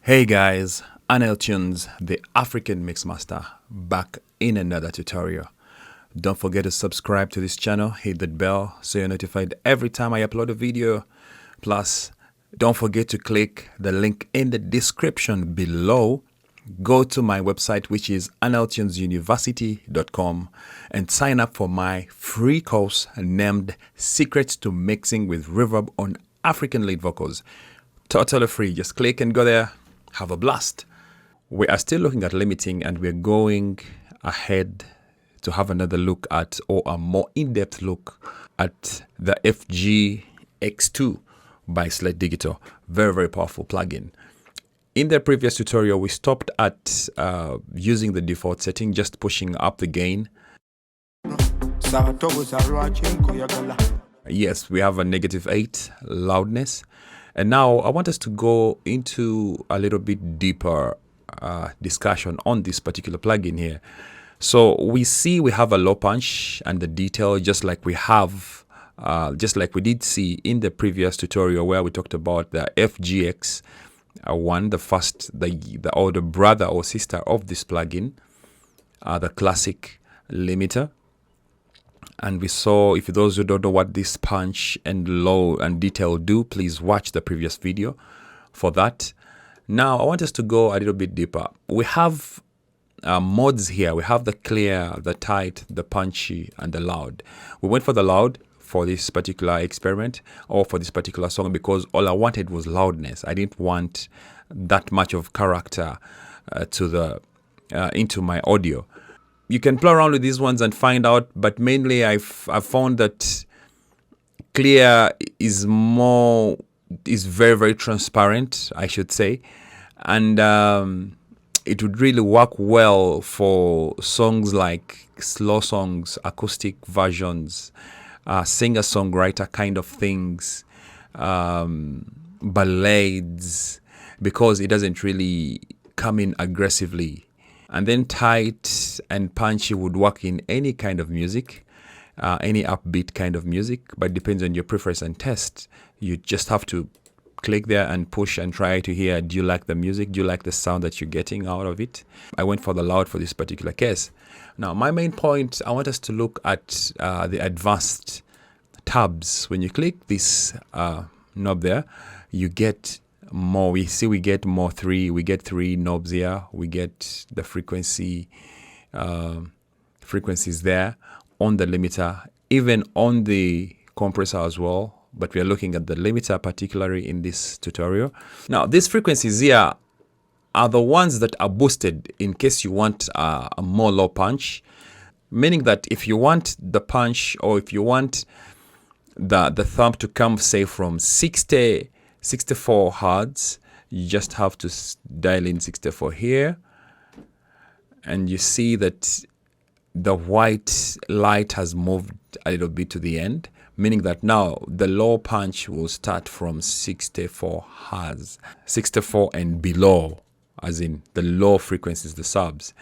Hey guys, Anel Tunes, the African Mixmaster, back in another tutorial. Don't forget to subscribe to this channel, hit that bell so you're notified every time I upload a video. Plus, don't forget to click the link in the description below. Go to my website, which is aneltunesuniversity.com, and sign up for my free course named Secrets to Mixing with Reverb on African Lead Vocals. Totally free. Just click and go there. Have a blast. We are still looking at limiting, and we're going ahead to have another look at, or a more in-depth look at, the FG X22 by Slate Digital. Very, very powerful plugin. In the previous tutorial, we stopped at using the default setting, just pushing up the gain. Yes, we have a -8 loudness. And now I want us to go into a little bit deeper discussion on this particular plugin here. So we see we have a low punch and the detail, just like we have, just like we did see in the previous tutorial where we talked about the FGX1, the older brother or sister of this plugin, the classic limiter. And we saw, if those who don't know what this punch and low and detail do, please watch the previous video for that. Now, I want us to go a little bit deeper. We have modes here. We have the clear, the tight, the punchy, and the loud. We went for the loud for this particular experiment, or for this particular song, because all I wanted was loudness. I didn't want that much of character into my audio. You can play around with these ones and find out, but mainly I've found that clear is very, very transparent, I should say. And it would really work well for songs like slow songs, acoustic versions, singer-songwriter kind of things, ballades, because it doesn't really come in aggressively. And then tight and punchy would work in any kind of music, any upbeat kind of music, but it depends on your preference and taste. You just have to click there and push and try to hear, do you like the music? Do you like the sound that you're getting out of it? I went for the loud for this particular case. Now, my main point, I want us to look at the advanced tabs. When you click this knob there, you get more. We get more we get three knobs here. We get the frequencies there on the limiter, even on the compressor as well. But we are looking at the limiter particularly in this tutorial. Now, these frequencies here are the ones that are boosted in case you want a more low punch, meaning that if you want the punch, or if you want the thumb to come, say, from 64 hertz, you just have to dial in 64 here, and you see that the white light has moved a little bit to the end, meaning that now the low punch will start from 64 hertz, 64 and below, as in the low frequencies, the subs,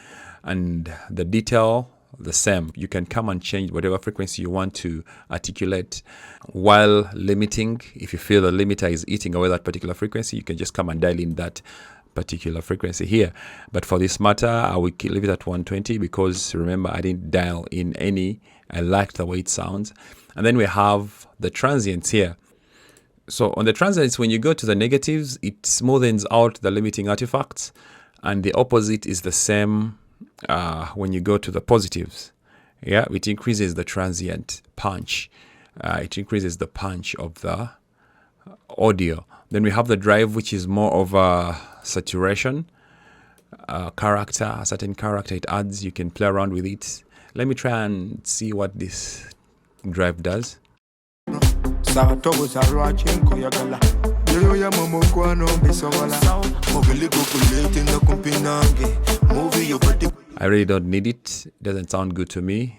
and the detail the same. You can come and change whatever frequency you want to articulate while limiting. If you feel the limiter is eating away that particular frequency, you can just come and dial in that particular frequency here. But for this matter, I will leave it at 120 because, remember, I didn't dial in any. I liked the way it sounds. And then we have the transients here. So on the transients, when you go to the negatives, it smoothens out the limiting artifacts, and the opposite is the same. When you go to the positives, yeah, it increases the transient punch. It increases the punch of the audio. Then we have the drive, which is more of a saturation character, a certain character it adds. You can play around with it. Let me try and see what this drive does. I really don't need it. It doesn't sound good to me.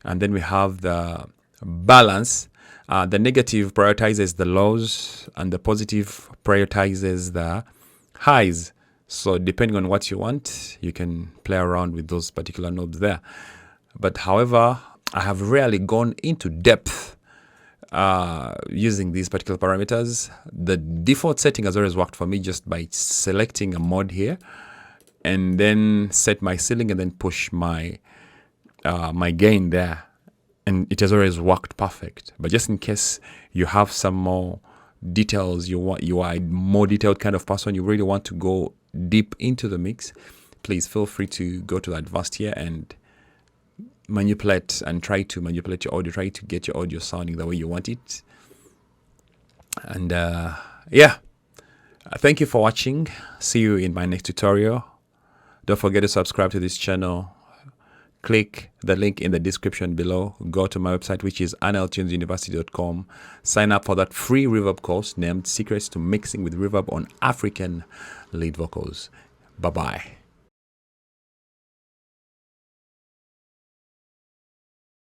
And then we have the balance. The negative prioritizes the lows, and the positive prioritizes the highs. So depending on what you want, you can play around with those particular knobs there. But however, I have rarely gone into depth using these particular parameters. The default setting has always worked for me just by selecting a mod here and then set my ceiling and then push my my gain there, and it has always worked perfect. But just in case you have some more details, you are a more detailed kind of person, you really want to go deep into the mix, please feel free to go to the advanced here and manipulate and try to manipulate your audio, try to get your audio sounding the way you want it. And yeah, thank you for watching. See you in my next tutorial. Don't forget to subscribe to this channel. Click the link in the description below. Go to my website, which is nltunesuniversity.com. Sign up for that free reverb course named Secrets to Mixing with Reverb on African Lead Vocals. Bye-bye.